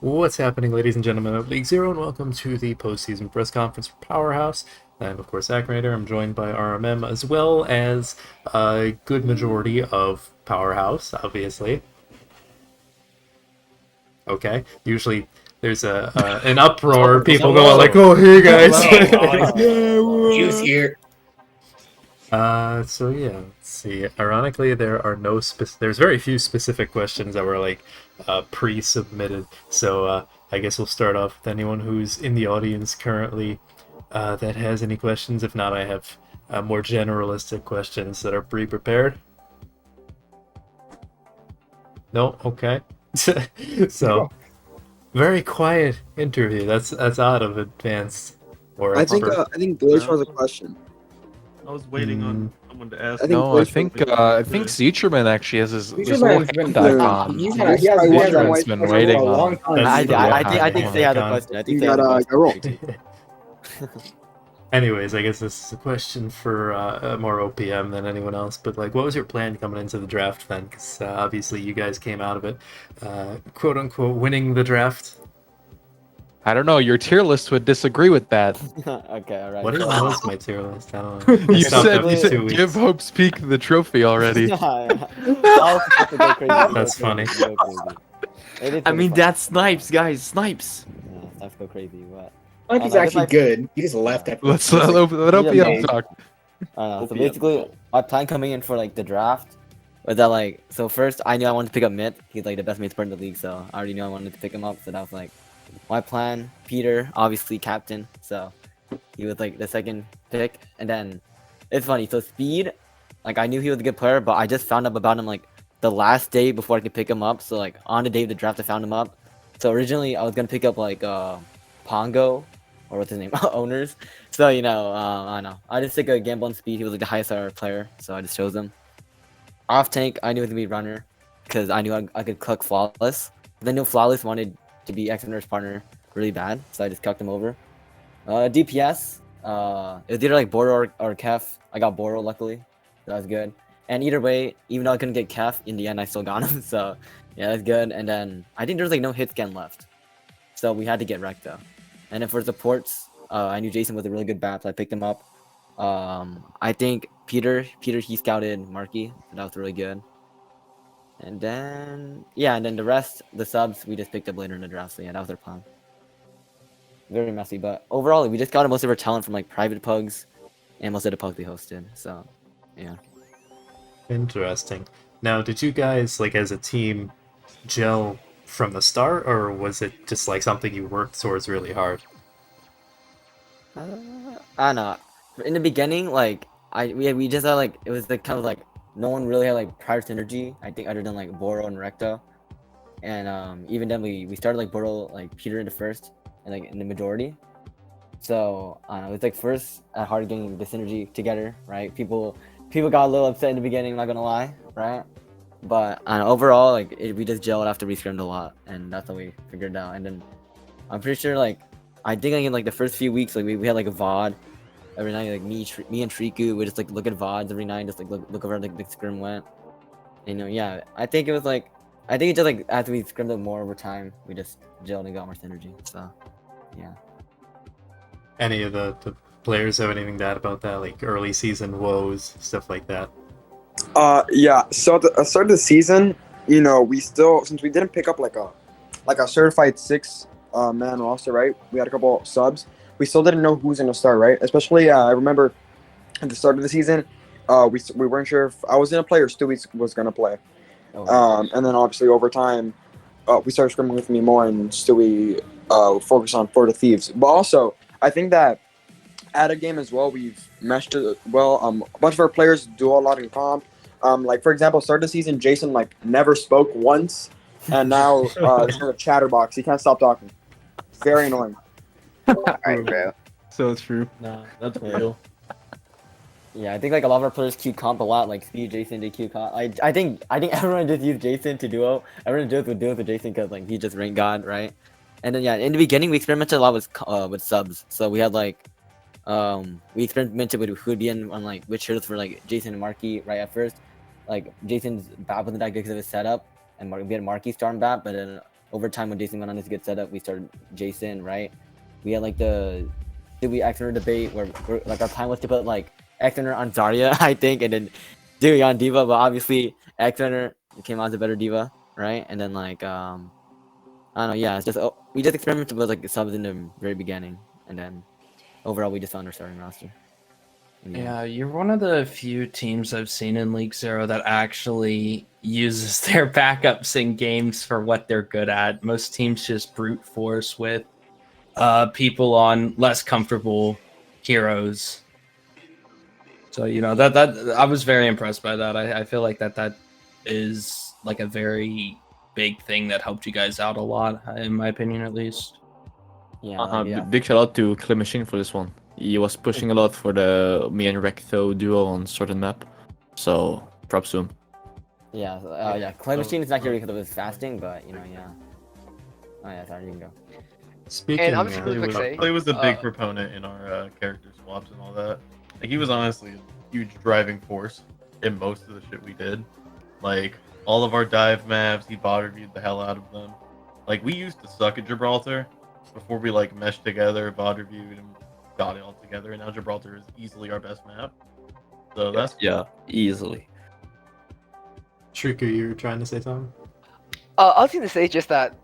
What's happening, ladies and gentlemen of League Zero, and welcome to the postseason press conference for Powerhouse. I'm, of course, Acronator. I'm joined by RMM as well as a good majority of Powerhouse, obviously. Okay, usually there's an uproar, people going like, "Oh, hey guys!" Use here. So yeah, let's see. Ironically, there's very few specific questions that were like pre-submitted. So I guess we'll start off with anyone who's in the audience currently that has any questions. If not, I have more generalistic questions that are pre-prepared. No, okay. So very quiet interview. That's out of advanced or I think expert. I think Glacier has a question. I was waiting on someone to ask. I think No, I think Glacier- Zeecherman actually has his Zeecherman little has been- hand icon. he's had- he has Zeecherman's a been white waiting for a on. long time. That's the I think one they had a icon. question. I think You they had got a a question. roll. Anyways, I guess this is a question for more OPM than anyone else. But like, what was your plan coming into the draft then? Because obviously you guys came out of it, quote unquote, winning the draft. I don't know. Your tier list would disagree with that. Okay, all right. What even so- was my tier list? I don't know. I You stopped said, after you said 2 weeks. give Hope's Peak the trophy already. I'll have to go crazy, That's go funny. crazy, go crazy. It is I pretty mean, funny. that's snipes, guys. Snipes. Yeah, let's go crazy. But Mike is I guess actually my- good. He just left after. Let OPM talk. so basically, our plan coming in for like the draft was that like first I knew I wanted to pick up Mitt. He's like the best mid support in the league, so I already knew I wanted to pick him up. So that was like my plan. Peter, obviously captain, so he was like the second pick. And then it's funny. So Speed, like I knew he was a good player, but I just found out about him like the last day before I could pick him up. So like on the day of the draft, I found him up. So originally I was gonna pick up like Pongo, or what's his name, owners. So I don't know. I just took a gamble on Speed. He was like the highest hour player, so I just chose him. Off tank, I knew it was gonna be runner because I knew I could cook flawless. But then knew flawless wanted to be X-Nurse partner really bad, so I just cucked him over. DPS, it was either like Boro or Kef. I got Boro luckily, so that was good. And either way, even though I couldn't get Kef, in the end I still got him. So yeah, that's good. And then I think there was like no hit scan left, so we had to get Recto. And then for supports, I knew Jason was a really good bat, so I picked him up. I think Peter he scouted Marky, so that was really good. And then the rest, the subs, we just picked up later in the draft. So yeah, that was our plan. Very messy, but overall, we just got most of our talent from like private pugs, and most of the pugs we hosted. So yeah. Interesting. Now, did you guys like as a team gel from the start, or was it just like something you worked towards really hard? I don't know. In the beginning, like we just had like it was like kind of like no one really had like prior synergy. I think other than like Boro and Recto, and even then we started like Boro like Peter in the first and like in the majority. So I don't know. It's like first at hard getting the synergy together, right? People got a little upset in the beginning. I'm not gonna lie, right? But overall, like we just gelled after we scrimmed a lot, and that's how we figured it out. And then I'm pretty sure like I think like in like the first few weeks, like we had like a VOD every night. Like me and Triku would just like look at VODs every night, just like look over like the scrim went. And, yeah, I think it just like as we scrimmed up more over time, we just gelled and got more synergy. So yeah. Any of the players have anything to add about that, like early season woes, stuff like that? Yeah. So at the start of the season, we still, since we didn't pick up like a certified man roster, right? We had a couple subs. We still didn't know who was gonna start, right? Especially, I remember at the start of the season, we weren't sure if I was gonna play or Stewie was gonna play. And then obviously over time, we started scrimming with me more, and Stewie focused on For the Thieves. But also, I think that at a game as well, we've meshed it well. A bunch of our players do a lot in comp. Like for example, start of the season, Jason like never spoke once, and now he's in a chatterbox. He can't stop talking. Very annoying. Alright, bro. So it's true. Nah, that's Yeah. real. Yeah, I think like a lot of our players queue comp a lot, like Speed, Jason, they queue comp. I think everyone just used Jason to duo. Everyone just would duo with Jason because like he's just rank god, right? And then in the beginning we experimented a lot with subs. So we had like we experimented with who would be on like which heroes for like Jason and Marky right at first. Like Jason's bat wasn't that good because of his setup, and we had Marky star and bat, but then over time when Jason went on his good setup, we started Jason, right? We had like the did we Exeter debate where like our plan was to put like Exeter on Zarya, I think, and then Dewey on Diva, but obviously Exeter came out as a better Diva, right? And then like I don't know, yeah, it's just we just experimented with like subs in the very beginning, and then overall we just found our starting roster. Yeah, you're one of the few teams I've seen in League Zero that actually uses their backups in games for what they're good at. Most teams just brute force with people on less comfortable heroes. So that I was very impressed by that. I feel like that is like a very big thing that helped you guys out a lot, in my opinion, at least. Yeah, Big shout out to Clay Machine for this one. He was pushing a lot for the me and Recto duo on certain map. So props to him. yeah. Clay Machine is not here because of his fasting, but yeah. Oh yeah, sorry, you can go. Speaking, And I'm just really quick to say, Clay was a big proponent in our character swaps and all that. Like, he was honestly a huge driving force in most of the shit we did. Like, all of our dive maps, he bot reviewed the hell out of them. Like, we used to suck at Gibraltar before we like meshed together, bot reviewed, and got it all together. And now Gibraltar is easily our best map. So that's cool. Easily. Shrika, you were trying to say something? I was going to say just that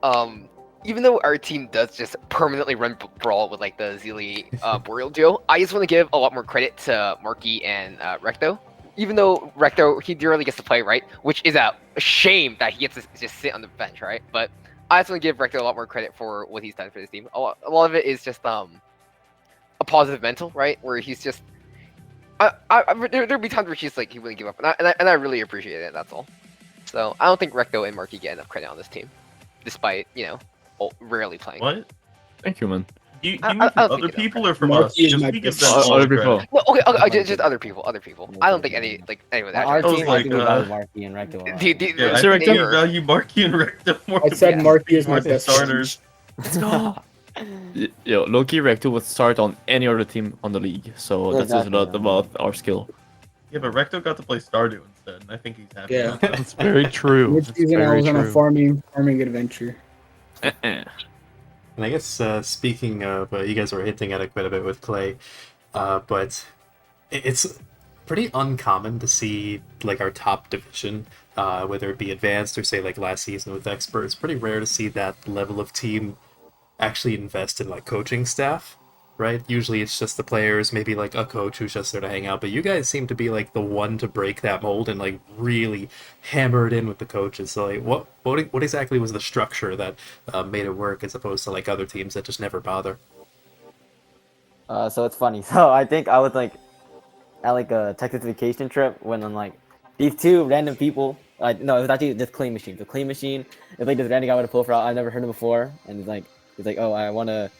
even though our team does just permanently run Brawl with like the Zeely Boreal duo, I just want to give a lot more credit to Marky and Recto. Even though Recto, he rarely gets to play, right? Which is a shame that he gets to just sit on the bench, right? But I just want to give Recto a lot more credit for what he's done for this team. A lot of it is just a positive mental, right? Where he's just there'll be times where he's like he wouldn't give up, and I really appreciate it. That's all. So I don't think Recto and Marky get enough credit on this team, despite rarely playing. What? Thank you, man. You I mean don't from think other it people does. or from Marky us? is Just my we give best them friend. all Other the people. credit. No, okay, just other people. I don't think anyone that. Our was team, like, I think we value Marky and Recto a lot. Yeah, I Sir, think we Recto? value Marky and Recto more. I said than Marky is more my than best friend. starters. Let's go. Yo, Loki Recto would start on any other team on the league, so that says a Exactly, lot yeah. about our skill. Yeah, but Recto got to play Stardew instead, and I think he's happy. Yeah. about that. That's very true. Which That's season I very was on a true. farming adventure. And I guess speaking of, you guys were hinting at it quite a bit with Clay, but it's pretty uncommon to see like our top division, whether it be advanced or say like last season with expert. It's pretty rare to see that level of team actually invest in like coaching staff, right? Usually it's just the players, maybe like a coach who's just there to hang out. But you guys seem to be like the one to break that mold and like really hammer it in with the coaches. So like, what exactly was the structure that made it work as opposed to like other teams that just never bother? So it's funny. So I think I was like at like a Texas vacation trip when I'm like these two random people. No, it was actually just Clay Machine. The Clay Machine is like this random guy with a profile. I've never heard him before, and he's like, oh, I want to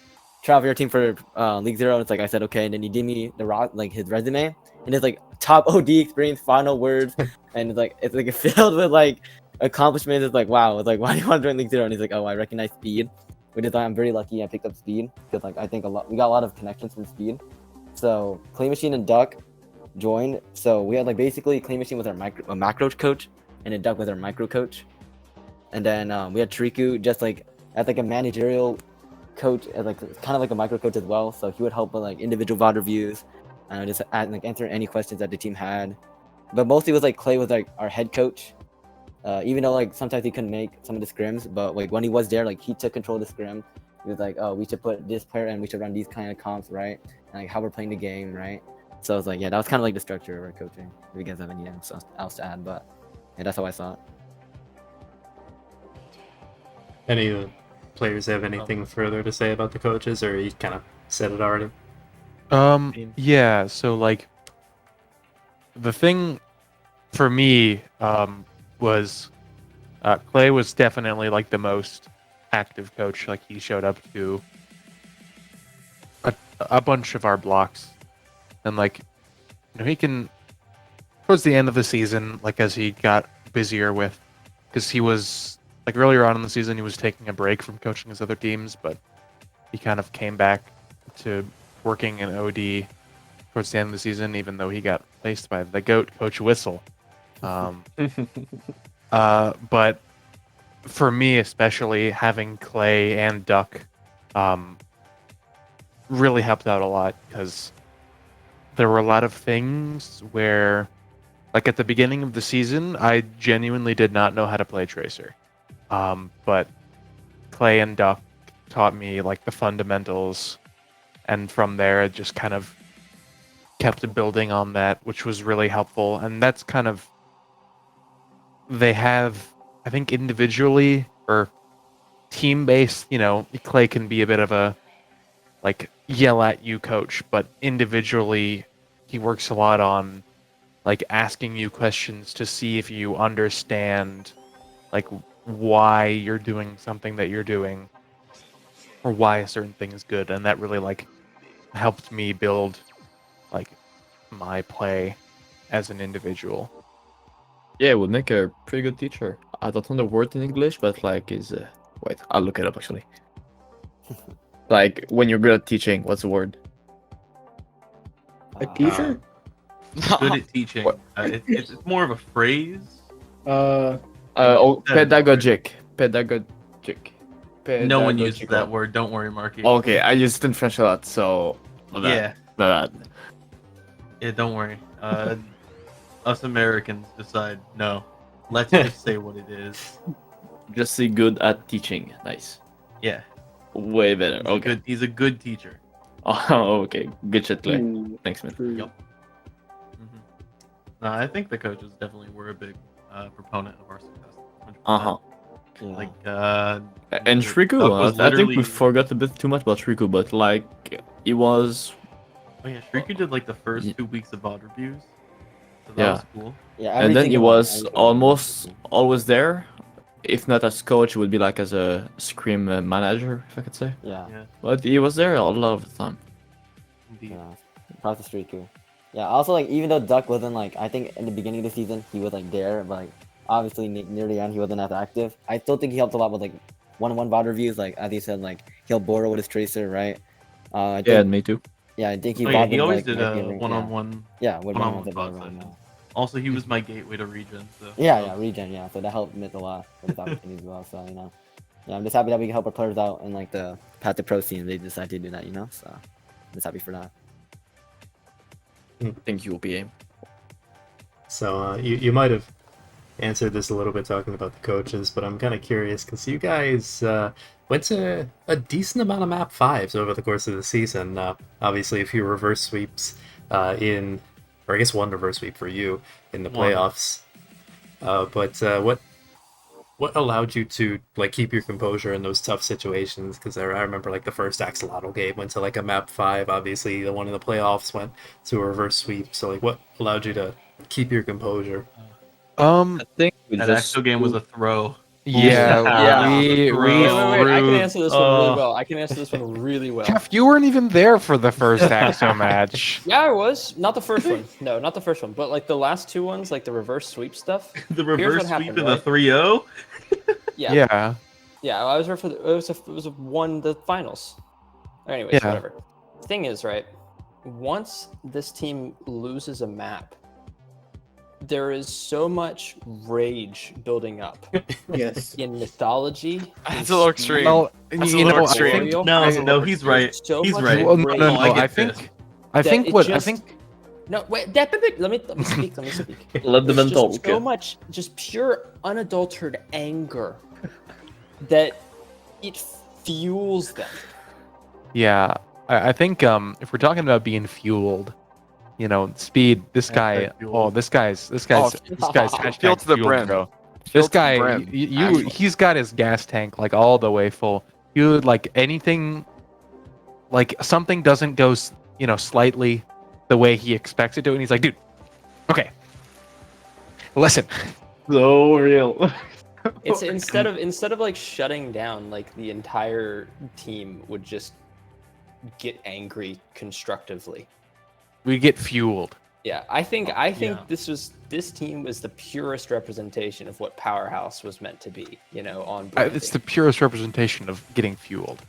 travel your team for League Zero. And it's like I said okay, and then he gave me like his resume, and it's like top OD experience, final words, and it's like filled with like accomplishments. It's like wow. It's like why do you want to join League Zero? And he's like, oh, I recognize speed, which is why I'm very lucky I picked up speed because like I think we got a lot of connections from speed. So Clay Machine and Duck joined. So we had like basically Clay Machine was our macro coach, and then Duck was our micro coach, and then we had Triku just like as like a managerial coach, as like kind of like a micro coach as well. So he would help with like individual VOD reviews, and just answer any questions that the team had. But mostly it was like Clay was like our head coach, even though like sometimes he couldn't make some of the scrims, but like when he was there, like he took control of the scrim. He was like, oh, we should put this player and we should run these kind of comps, right? And like how we're playing the game, right? So it's like, yeah, that was kind of like the structure of our coaching. If you guys have anything else to add, but yeah, that's how I saw it. Any players have anything further to say about the coaches, or you kind of said it already? Yeah, so like the thing for me was Clay was definitely like the most active coach. Like he showed up to a bunch of our blocks, and like he can towards the end of the season, like as he got busier with, because he was like earlier on in the season he was taking a break from coaching his other teams, but he kind of came back to working in OD towards the end of the season, even though he got replaced by the GOAT, Coach Whistle. But for me especially, having Clay and Duck really helped out a lot because there were a lot of things where, like at the beginning of the season, I genuinely did not know how to play Tracer. But Clay and Duck taught me like the fundamentals, and from there it just kind of kept building on that, which was really helpful. And that's kind of, they have, I think individually or team based, Clay can be a bit of a like yell at you coach, but individually he works a lot on like asking you questions to see if you understand like why you're doing something that you're doing or why a certain thing is good, and that really like helped me build like my play as an individual. Yeah, it would make a pretty good teacher. I don't know the word in English, but like is wait, I'll look it up actually. Like when you're good at teaching, what's the word? A teacher? Good at teaching. It's more of a phrase. Pedagogic. Pedagogic. No one uses that Pedagogical. word. Don't worry, Marky. Okay, I used it in French a lot, so Yeah. that. Yeah, don't worry. Us Americans decide no. Let's just say what it is. Just say good at teaching. Nice. Yeah. Way better. He's a good teacher. Oh, okay. Good shit, Clay. Thanks, man. Yep. No, I think the coaches definitely were a big proponent of our success. 100%. Like, and Shriku, Doug was I think we literally- forgot a bit too much about Shriku, but like, he was. Oh yeah, Shriku did like the first 2 weeks of VOD reviews. So that Yeah. was cool. Yeah, And then everything he about was everything. almost always there. If not as coach, he would be like as a scrim manager, if I could say. Yeah. Yeah, But he was there a lot of the time. indeed. Yeah. Props to Streaku. Yeah, also like even though Duck wasn't like, I think in the beginning of the season he was like there, but like obviously near the end he wasn't as active. I still think he helped a lot with like one-on-one VOD reviews, like as he said, like he'll borrow with his Tracer, right? I think, Yeah, me too. yeah, I think he. Oh yeah, VOD'd he with, always like, did Mikey a and- one-on-one. Yeah, with one-on-one one-on-one VOD VOD right sessions. now. Also, he was my gateway to Regen. So Yeah, regen, yeah. So that helped Myth a lot with his opportunities as well. So yeah, I'm just happy that we can help our players out in like the path to pro scene. They decided to do that, So I'm just happy for that. Thank you, OPA. So you might have answered this a little bit talking about the coaches, but I'm kind of curious because you guys went to a decent amount of map 5s over the course of the season. Obviously, a few reverse sweeps or I guess one reverse sweep for you in the One. playoffs. But what allowed you to like keep your composure in those tough situations? Because I remember like the first Axolotl game went to like a map 5. Obviously, the one in the playoffs went to a reverse sweep. So like, what allowed you to keep your composure? I think we that just Axo game was a throw. Yeah, Yeah. we Wait, I can threw- answer this one really well. I can answer this one really well. Jeff, you weren't even there for the first Axo match. Yeah, I was. Not the first one. No, not the first one. But like the last two ones, like the reverse sweep stuff. The Here's reverse what sweep happened, in the right? 3-0. Yeah. Yeah. Yeah, I was there for it was won the finals. Anyways, Yeah. whatever. The thing is, right? Once this team loses a map, there is so much rage building up Yes. in mythology. That's in a little speed, extreme. Well, That's a you little know, extreme. I think, Oriole. No, he's right. So He's much right. well, no, rage. no, no, I get I this. think, I that think it what I just- think. No, wait. Let me speak. Let me speak. let the There's mental. just so much, just pure unadulterated anger that it fuels them. Yeah, I think if we're talking about being fueled, speed. This guy. Hashtag fueled. Oh, this guy's Fueled hashtag to the fueled, brim. bro. Fueled This to the guy, brim, you actually. he's got his gas tank like all the way full. You would like anything, like something doesn't go, slightly the way he expects it to, and he's like, dude, okay, listen. So real. It's instead of like shutting down, like the entire team would just get angry constructively. We get fueled. Yeah, I think yeah. this team was the purest representation of what Powerhouse was meant to be. On It's branding. the purest representation of getting fueled.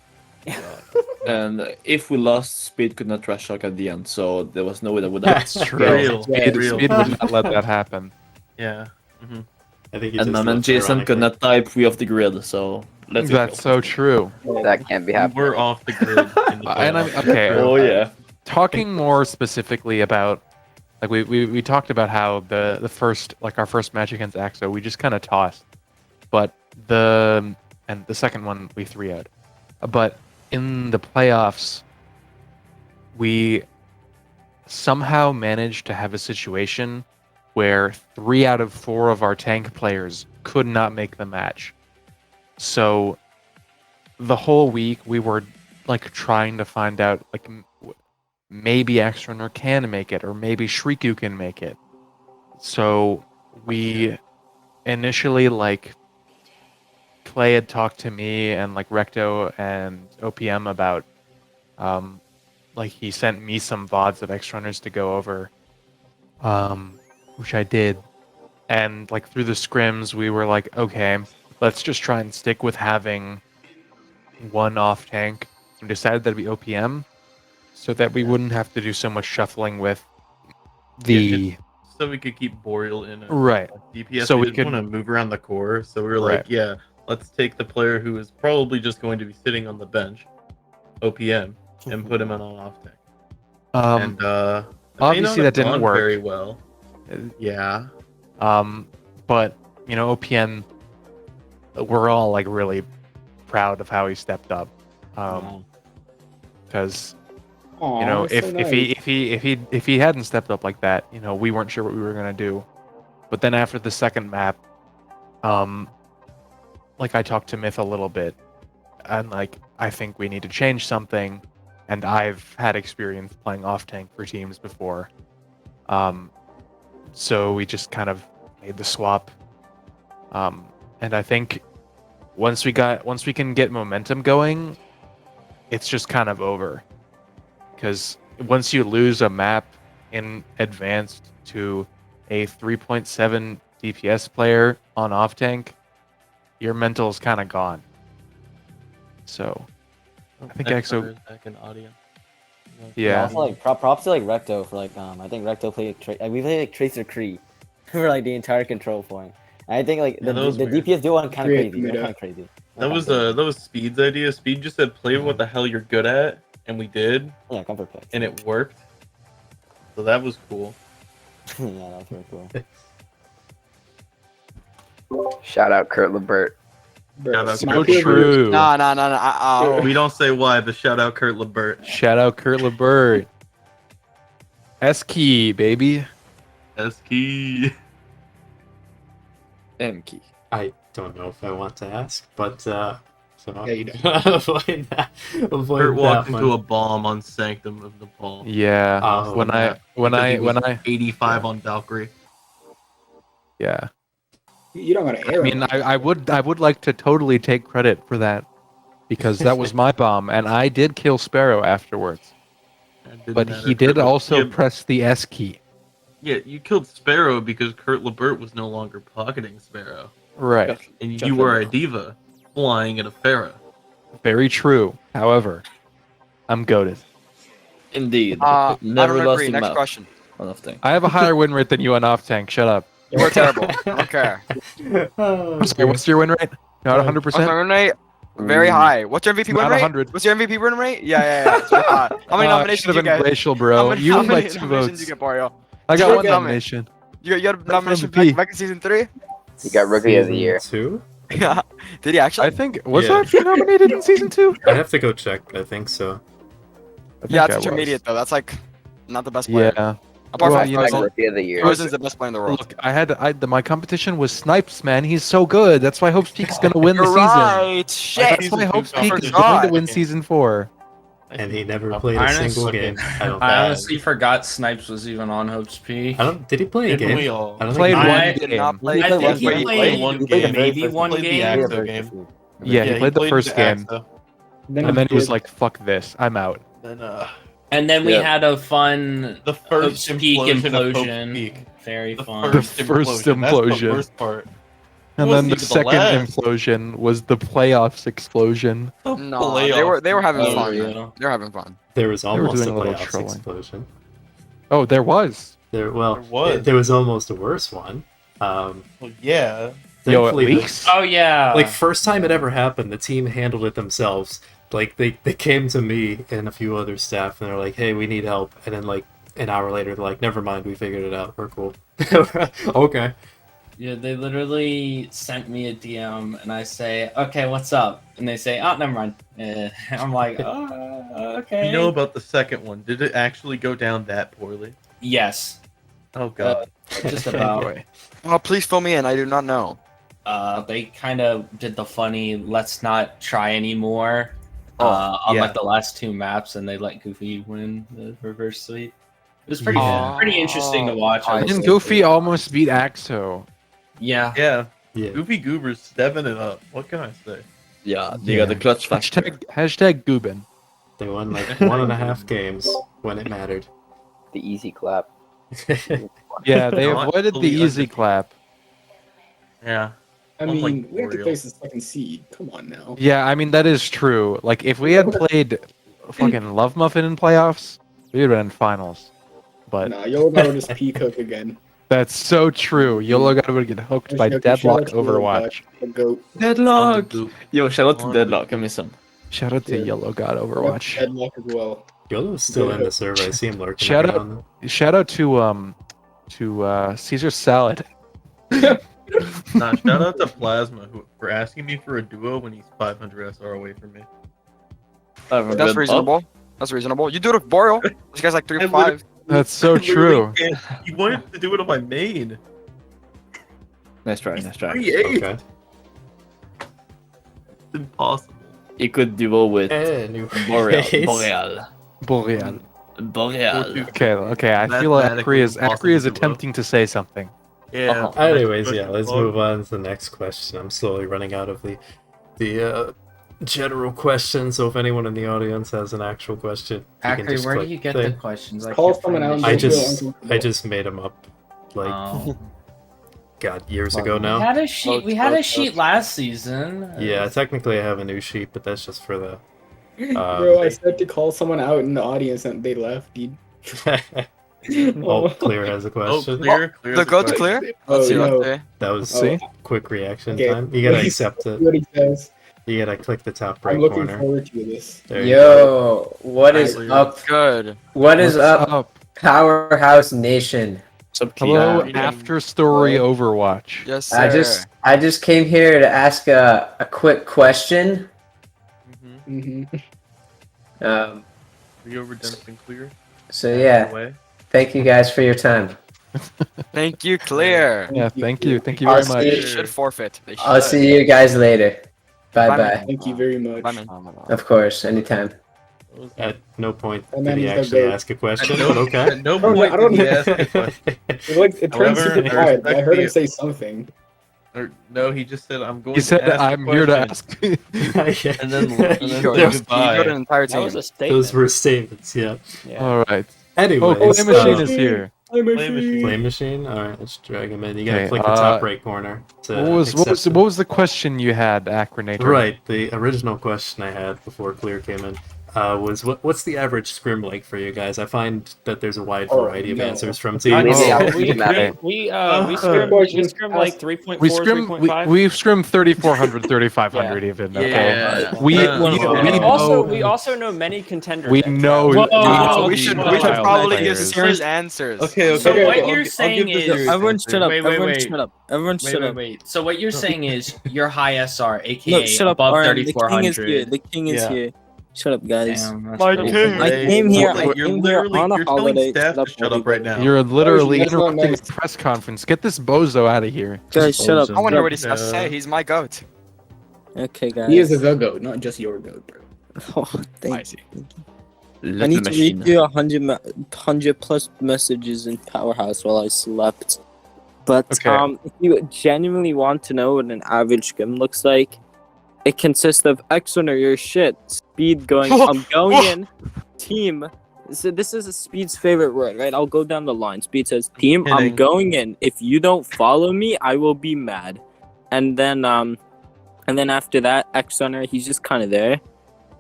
And if we lost, Speed could not trash talk at the end, so there was no way that would happen. That's true. Real, Speed, real. Speed would not let that happen. Yeah. hmm I think he And just Mom and left Jason ironically. could not type "we off the grid," so let's be That's so true. That can't be happening. We're off the grid. In the And I'm playoffs. okay. Oh yeah. Talking more specifically about, like we talked about how the first, like our first match against AXO, we just kind of tossed, but the second one we 3-0'd. But in the playoffs, we somehow managed to have a situation where 3 out of 4 of our tank players could not make the match. So the whole week we were like trying to find out, like maybe X-Runner can make it, or maybe Shriku can make it. So we initially, like, Clay had talked to me and like Recto and OPM about, like he sent me some VODs of X-Runners to go over, which I did. And like through the scrims, we were like, okay, let's just try and stick with having one off tank, and decided that'd be OPM, so that we wouldn't have to do so much shuffling with the So we could keep Boreal in a right. DPS. So we we didn't could want to move around the core, so we were Right. like, yeah, let's take the player who is probably just going to be sitting on the bench, OPM, and put him on an off tank. And it may obviously not that have didn't gone work. very well. Yeah. But you know, OPN, we're all like really proud of how he stepped up. Because you know, if he hadn't stepped up like that, you know, we weren't sure what we were gonna do. But then after the second map, like I talked to Myth a little bit, and like I think we need to change something. And I've had experience playing off tank for teams before, so we just kind of made the swap. And I think once we can get momentum going, it's just kind of over. Because once you lose a map in advanced to a 3.7 DPS player on off tank, your mental is kind of gone. So I think EXO is back in audience. Yeah. Also, like props to like Recto for like I think Recto played we played like Tracer Kree for like the entire control point. And I think like Yeah, that was the weird. DPS duo one kind of Great crazy. They're meta. kind of crazy. That was Speed's idea. Speed just said, "Play what the hell you're good at," and we did, Yeah, comfort picks. and it worked. So that was cool. Yeah, that was very cool. Shout out Kurt Lebert. Shout out so Kurt true. No. We don't say why, but shout out Kurt Lebert. Shout out Kurt Lebert. S key, baby. S key. M key. I don't know if I want to ask, but so Yeah, you do. avoid that. Avoid Kurt walked that into one. a bomb on Sanctum of Nepal. Yeah. Oh, when I Because he was 85 on Valkyrie. yeah. You don't got to I air mean, I would like to totally take credit for that, because that was my bomb, and I did kill Sparrow afterwards. It didn't But matter. he did Kurt- also yeah, press the S key. Yeah, you killed Sparrow because Kurt Lebert was no longer pocketing Sparrow, Right. and you were a diva flying at a pharaoh. Very true. However, I'm goated. Indeed. I Never don't lost agree. a Next map question. on off tank. I have a higher win rate than you on off tank. Shut up. We're terrible. Okay. I'm sorry, what's your win rate? Not 100%? What's my win rate? Very high. What's your MVP win Not rate? 100. What's your MVP win rate? Yeah. It's really high. How many nominations should you have been get? glacial, bro. You won by 2 nominations votes. you get, Mario? I got You 1 get nomination. You got a nomination MVP. back in season 3? He got Rookie of the Year. 2? Yeah. Did he actually? I think was Yeah. I nominated in season 2? I have to go check, but I think so. Yeah, I it's was. intermediate though. That's like not the best player. Yeah. Apart Well, from you Like know, Rookie of the Year. Frozen's the best player in the world. Look, my competition was Snipes, man. He's so good. That's why Hopes Peak is gonna win the You're season. right. Shit. That's why Hopes I Peak is forgot. going to win season 4. And he never played a single game. I don't I think. honestly forgot Snipes was even on Hopes P. I don't. Did he play a Didn't game? we all? I don't Played think he I one did game. not play. I think he He played one He played the game. very maybe first one Played the game. AXO game. Yeah, he played the first game, and then he was like, "Fuck this, I'm out." Then And then we Yeah. had a fun the Hopes first Peak implosion of Hope's implosion. Peak. Very The fun. first The first implosion. That's implosion. the worst part. And wasn't then the even the second last. implosion was the playoffs explosion. The No, playoff. they were having Oh, fun. yeah. Man. They were having fun. There was almost a doing a little playoffs trolling. explosion. Oh, there was. There There was. there was almost a worse one. Um, Well, yeah. Yo, at thankfully, least. Oh yeah. like first time it ever happened, the team handled it themselves. Like they came to me and a few other staff, and they're like, "Hey, we need help." And then like an hour later, they're like, "Never mind, we figured it out. We're cool." Okay. Yeah, they literally sent me a DM, and I say, "Okay, what's up?" And they say, "Oh, never mind." I'm like, "Oh, okay." You know about the second one? Did it actually go down that poorly? Yes, Oh god. just about. Oh, please fill me in. I do not know. They kind of did the funny, let's not try anymore. Oh, On yeah. like the last two maps, and they let Goofy win the reverse sweep. It was pretty Yeah. pretty interesting to watch. I will Didn't say. Goofy almost beat Axo? Yeah. Yeah. Yeah. Goofy Goober's stepping it up. What can I say? Yeah, they got the clutch factor. Hashtag Goobin. They won like 1.5 games when it mattered. The easy clap. Yeah, they Not avoided the fully easy undefeated. clap. Yeah. I Unlike mean, we have to Oreo. face the second seed. Come on now. Yeah, I mean that is true. Like if we had played fucking Love Muffin in playoffs, we would have been in finals. But Nah, Yolo would just peak hook again. that's so true. Yolo God would get hooked by Shout out Deadlock to Yolo Overwatch. God, the goat. Deadlock! Goop. Yo, shout out to On Deadlock. the I miss him. Shout out to Yeah. Yellow God Shout out to Overwatch. Deadlock as well. Yolo's still in the server. I see him lurking. Shout every out- now and Shout out to Caesar Salad. Nah, shout out to Plasma for asking me for a duo when he's 500 SR away from me. That's reasonable. That's reasonable. You do it with Boreal. This guy's like 3'5". That's so true. He wanted to do it on my main. Nice try, nice try. 3'8". then. It's impossible. He could duo with Okay. Anyways. Boreal. Boreal. Boreal. Okay. I feel like Akri is Mathematically attempting to say something. Yeah. Anyways, yeah, let's move on to the next question. I'm slowly running out of the general question, so if anyone in the audience has an actual question, you can Akri, just where do click you get thing. the questions? I Call can't someone find out it. and I feel just uncomfortable. made them up like Oh. God, years ago We now. had a sheet. We had a sheet last season. Yeah, technically I have a new sheet, but that's just for the Bro, I said to call someone out in the audience and they left, dude. Oh, Clear has a Oh, question. clear. The goat to clear? Oh, Let's see, no. let's see. That was See? quick reaction Okay. time. You gotta accept it. What he says. You gotta click the top I'm right looking corner. forward to this. There you go. Yo, what is Clear. up? Good. What is What's up, Powerhouse Nation? Hello, Yeah. After Story Overwatch. Yes, sir. I just came here to ask a quick question. Mm-hmm. Mm-hmm. Rio Redemption clear. So yeah, Away. thank you guys for your time. Thank you, clear. Yeah, thank you very I'll much. They see- should forfeit. They should. I'll see you guys later. Bye Bye, bye. Thank you very much. Bye, man. Of course, anytime. At no point And did then he he's gonna actually go- ask a question, At no, but okay. at no Bro, point I don't did he know. ask a question. It turned However, super I quiet, but I heard him respect say something. Or, no, he just said, "I'm going." He said to that ask a I'm here to question," ask. and then said Ego goodbye. an entire That team. was a statement. Those were statements, yeah. Yeah. All right. Anyways, Oh, Flame Machine is here. Flame Machine. Flame Machine. All right, let's drag him in. You gotta Okay, click the top right corner. To What accept it. was the question you had, Acronator? Right, the original question I had before Clear came in was what's the average scrim like for you guys? I find that there's a wide variety of no. answers from Oh, teams. We scrim like 3.4, We scrim 3.5. we scrim 3400, 3500 even. Okay. Yeah. We also know many contenders. We know. Whoa, We should Whoa. probably give players. serious answers. Okay. So Okay, what I'll- you're saying is Everyone shut up. Wait, Everyone wait. shut up. Everyone Wait, shut wait, up. wait. So what you're saying is you're high SR, aka No, shut up. above Alright, the king is here. 3400. The king is Yeah. here. Shut up, guys. Damn, that's My pretty king. I came here. Like, I you're came here literally on a you're telling holiday. staff to shut up right now. You're literally that's not interrupting nice. the press conference. Get this bozo out of here. Guys, shut up. I wonder what Shut he's got to say. He's my goat. up. Okay, guys. He is the goat, not just your goat, bro. Oh, thank I see. you. I need to read you 100 plus messages in Powerhouse while I slept. But Okay. if you genuinely want to know what an average scrim looks like, it consists of X or your shit, speed going. I'm going in, team. So this is a Speed's favorite word, right? I'll go down the line. Speed says, "Team, I'm Kidding. going in. If you don't follow me, I will be mad." And then after that, X Hunter, he's just kind of there.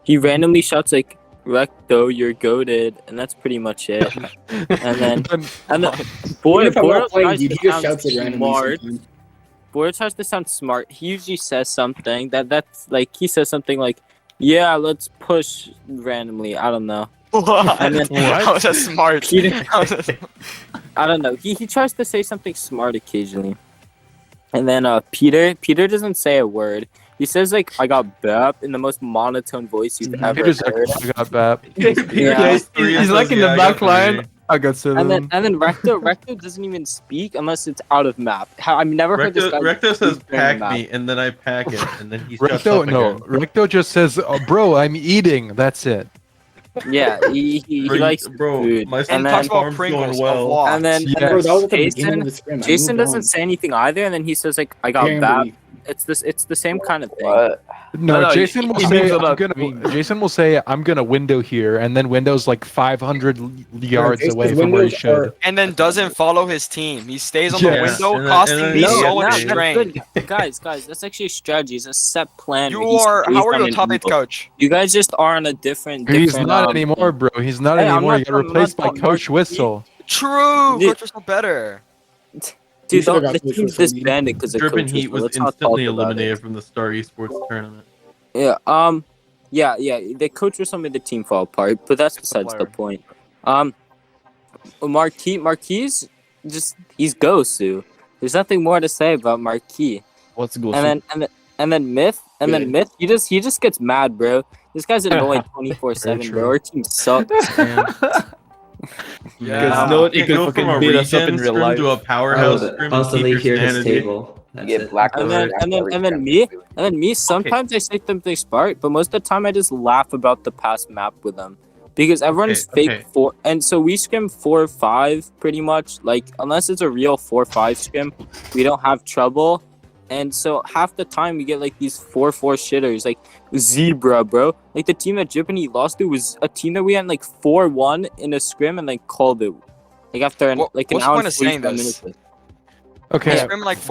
He randomly shouts like, Recto, you're goated, and that's pretty much it. And then Even Boy if I'm not playing, tries dude, to he just sound shouts it randomly smart. sometimes. Boy tries to sound smart. He usually says something that's like he says something like, "Yeah, let's push randomly." I don't know. And then How was that smart? I don't know. He tries to say something smart occasionally. And then Peter doesn't say a word. He says like I got bap in the most monotone voice you've ever Peter's like, heard. I got bap. Yeah. He's like in the back line. I got seven. And then Recto doesn't even speak unless it's out of map. I've never heard this guy. Recto says speak during pack map. me, and then I pack it, and then he shuts Recto, up no. again. Recto just says, oh, "Bro, I'm eating." That's it. Yeah, he likes food. My And son then- talks about Pringles well. And then, Yes. Bro, that was at the beginning of the Jason, scrim. I Jason moved doesn't on. say anything either, and then he says like I got Can't bap. believe- It's the same kind of thing. No, No, Jason will he say, means a lot. Jason will say, "I'm gonna window here," and then window's like 500 yards Jason's away from where he windows should. are- And then doesn't follow his team. He stays on Yes. the window, And then- costing and then- me No, so no, much that's strain. Guys, that's actually a strategy. It's a set plan. You where he are. stays How are on you a an top 8 eagle. coach? You guys just are on a different. He's not anymore, thing. bro. He's not Hey, I'm anymore. not You got talking- I'm replaced not by talking Coach about- Whistle. True. Dude. Coach was no better. You Dude, should've the got Coach team's Whistle, dude. disbanded because of Drippin' Coach Heat Whistle. was Let's not instantly talk about eliminated it. from the Star Esports tournament. Yeah. Yeah. The Coach Whistle made the team fall apart, but that's besides the point. Marquise, just he's Gosu. There's nothing more to say about Marquis. What's good? And then Myth, he just gets mad, bro. This guy's annoyed 24/7, bro. Our team sucks, man. Because no one You can go from a fucking beat us up in region real scrim life. to a powerhouse scrim and Constantly keep your hear his sanity. table. That's Get it. black And then me. Sometimes I say something smart, but most of the time I just laugh about the past map with them because everyone's Okay, fake 4, and so we scrim 4-5 pretty much. Like unless it's a real 4-5 scrim, we don't have trouble. And so half the time we get like these 4-4 shitters, like Zebra, bro. Like the team that Jippany lost to was a team that we had like 4-1 in a scrim and like called it. Like after an What's the hour point and of saying 45 this? minutes. Okay. We scrim like 4-4,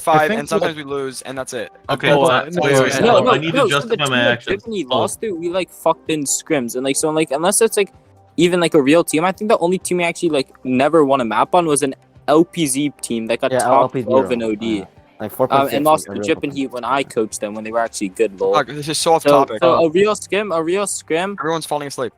I 4-5, think and sometimes we lose, and that's it. Okay, No, well, no, wait, no, hold on. I need to so the justify team my that actions. Jippany Oh, lost to, we like fucked in scrims, and like so like unless it's like even like a real team, I think the only team we actually like never won a map on was an LPZ team that got top 12 in OD. Like 4.6. And lost to Jip and Heat when I coached them when they were actually good. Lol. Fuck, this is so off So, topic. so a real scrim. Everyone's falling asleep.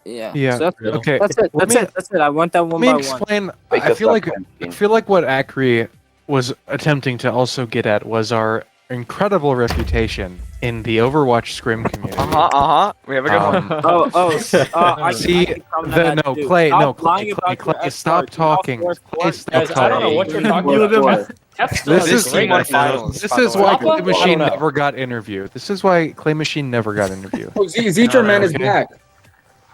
Yeah. Yeah. So that's, Okay. that's it. Let That's it. I want that one me by one. explain. I feel like what Acri was attempting to also get at was our incredible reputation in the Overwatch scrim community. We have a good one. I See, can comment on that too. Clay, Stop no, lying Clay, about your Clay, SR. stop talking. Clay, stop Guys, I don't know what you're talking about. This is team won finals. This by the is way. why Papa? Clay I don't Machine know. never got interviewed. This is why Clay Machine never got interviewed. Oh, Zetra Man is okay. back.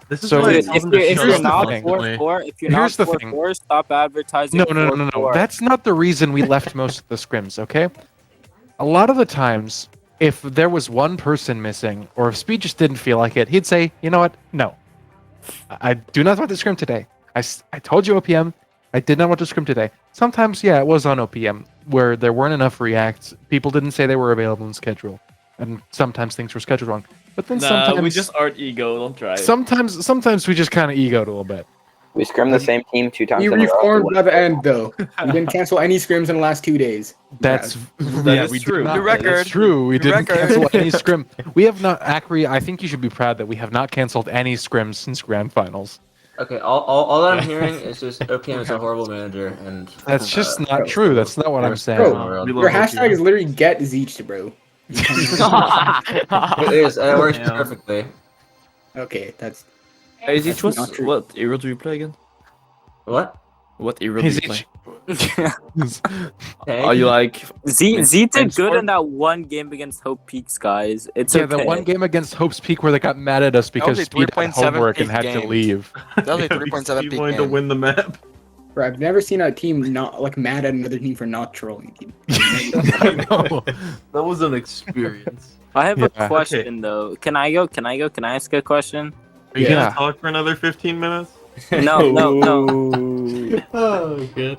This is So why I Dude, tell if them you're, to if shut you're up not constantly. 4-4, if you're not Here's the 4-4, stop advertising. No. 4-4. That's not the reason we left most of the scrims, okay? A lot of the times, if there was one person missing, or if Speed just didn't feel like it, he'd say, you know what? No. I do not want to scrim today. I told you OPM. I did not want to scrim today. Sometimes, yeah, it was on OPM, where there weren't enough reacts. People didn't say they were available in schedule. And sometimes things were scheduled wrong. But then sometimes... we just aren't ego. Don't try. Sometimes we just kind of egoed a little bit. We scrimmed the same team 2 times He in a row. reformed by the end, though. We didn't cancel any scrims in the last 2 days. That's That is true. Not, New record. That's true. We New didn't record. cancel any scrim. We have not. Acri, I think you should be proud that we have not canceled any scrims since grand finals. Okay, all that I'm hearing is just OPM is a horrible manager, and That's just not true. That's not what I'm saying. Bro, your hashtag is literally get Zeech, bro. It is. It works perfectly. Okay, that's. Hey, That's Zeech, not true. what hero do you play again? What? What hero do He's you play? Hey. Are you like Z did good Sport? in that one game against Hope Peaks, guys. It's Yeah, okay. the one game against Hope's Peak where they got mad at us because was a Speed had 3.7 homework and peak had to game. leave. That was a Yeah, 3.7 Steve peak wanted to game. win the map. Bro, I've never seen a team not like mad at another team for not trolling. I know. That was an experience. I have Yeah. a question though. Can I go? Can I ask a question? Are you Yeah. gonna talk for another 15 minutes? No. Oh, good.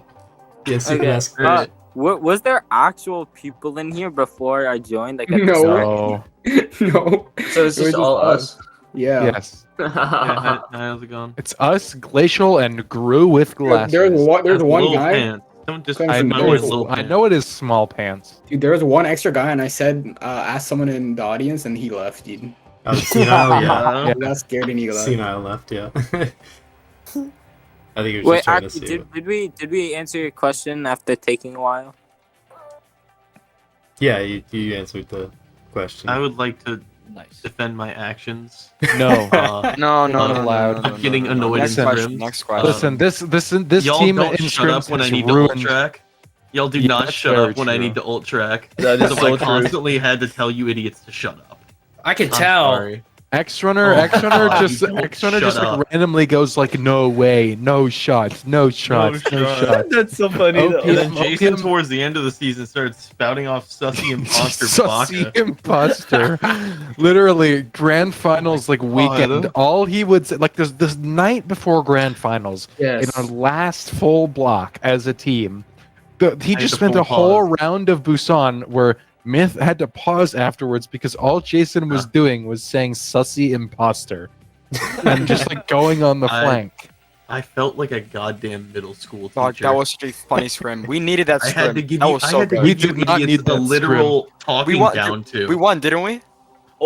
Yes, you can Okay. ask. Was there actual people in here before I joined? Like at the No. start? No. No. So it's It was just all us. Yeah. Yes. Yeah, hi, how's it going? It's us, Glacial, and Gru with glasses. There's That's one little guy. pants. Don't just I I know know it's- little I pants. know it is small pants. Dude, there was one extra guy, and I said, ask someone in the audience, and he left, dude. Oh, Senile, yeah. He got scared and he left. Senile left, yeah. I think he was Wait, just trying to actually, see. did we answer your question after taking a while? Yeah, you answered the question. I would like to defend my actions. No. No, I'm getting annoyed Next in question. scrims. Next question. Listen, this Y'all team don't in shut up scrims when I has need to ult ruined. track. Y'all do Yeah, not that's shut very up when I true. need to ult track. That is So so I true. constantly had to tell you idiots to shut up. I can I'm tell. sorry. X-Runner Oh, God, just you don't X-Runner shut just like up. randomly goes like, no way, no shots, no shots, no shot. shots. That's so funny though. And then OPM Jason, towards the end of the season, started spouting off sussy imposter Sussy baka. imposter. Literally, grand finals like weekend. God. All he would say, like this night before grand finals, Yes. in our last full block as a team, he had just to spent full a whole pause. round of Busan where Myth had to pause afterwards because all Jason was doing was saying sussy imposter and just like going on the flank. I felt like a goddamn middle school teacher. Dog, that was such a funny scrim. We needed that I scrim. had to give that you, was I so had to good. We give you did not idiots need a that literal talking won, down to. We won, didn't we?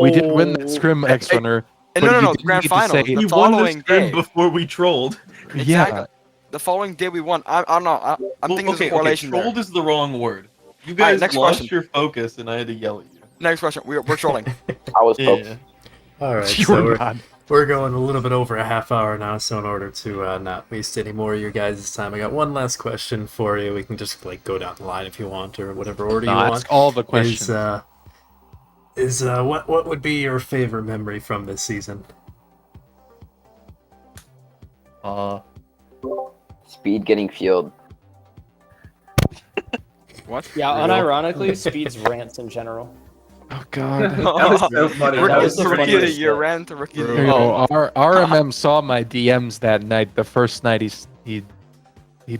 We did win that scrim, X-Runner. And but no, you the didn't grand need to final. say- The We won the following scrim day. before we trolled. Exactly. The following day we won. I don't know. I'm thinking there's a correlation trolled there. is the wrong word. You All guys right, next lost question. your focus, and I had to yell at you. Next question. We're trolling. I was Yeah. All right, You so were not. we're going a little bit over a half hour now, so in order to not waste any more of your guys' time, I got one last question for you. We can just like go down the line if you want, or whatever order you want. Ask all the questions. What would be your favorite memory from this season? Speed getting fueled. What? Yeah, unironically, Speed's rants in general. Oh god. That was so funny. That Rookie, was the rookie of the funniest year, bit. rant. Rookie of the Here year. you go. Our RMM saw my DMs that night. The first night he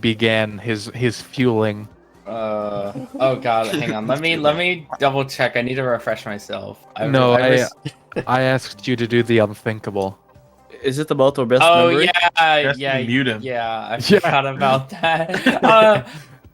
began his fueling. Oh god, hang on. Let me double check. I need to refresh myself. No, I I asked you to do the unthinkable. Is it about our best Oh memory? yeah, mute him. yeah. I Yeah. forgot about that.